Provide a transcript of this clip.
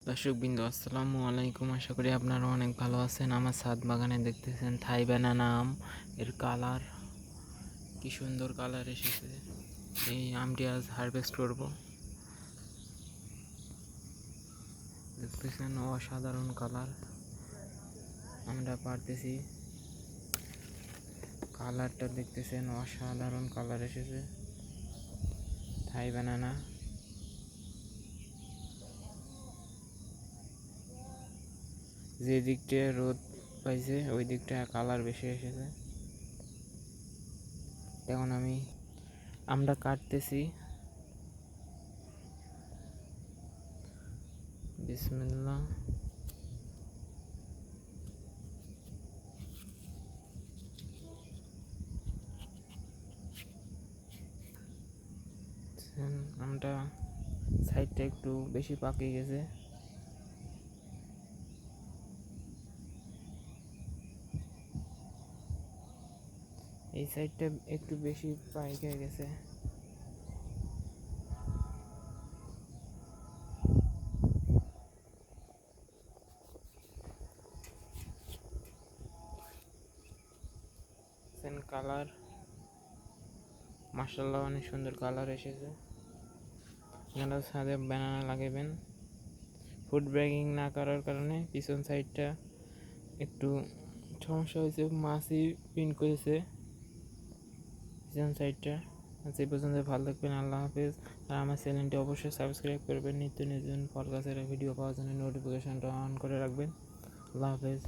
দর্শকবৃন্দ আসসালামু আলাইকুম, আশা করি আপনারা অনেক ভালো আছেন। আমার ছাদ বাগানে দেখতেছেন থাই ব্যানানা আম, এর কালার কি সুন্দর কালার এসেছে। এই আমটি আজ হারভেস্ট করব। দেখতেছেন অসাধারণ কালার, আমরা পারতেছি। কালারটা দেখতেছেন, অসাধারণ কালার এসেছে থাই ব্যানানা। যে দিকটা রোদ পাইছে ওই দিকটা কালার বেশি এসেছে। এখন আমরা কাটতেছি। বিসমিল্লাহ। আমটা সাইডটা একটু বেশি পাকে গেছে। এই সাইডটা একটু বেশি পাইকে গেছে। কালার মাশাআল্লাহ, অনেক সুন্দর কালার এসেছে। আপনারা ছাদে ব্যানানা লাগাবেন। ফুড ব্রেকিং না করার কারণে পিছন সাইডটা একটু সমস্যা হয়েছে, মাছি পিন করেছে পিছন সাইডটা। সেই পর্যন্ত ভালো থাকবেন, আল্লাহ হাফেজ। আর আমার চ্যানেলটি অবশ্যই সাবস্ক্রাইব করবেন। নিত্য নতুন ফল গাছের ভিডিও পাওয়ার জন্য নোটিফিকেশনটা অন করে রাখবেন। আল্লাহ হাফেজ।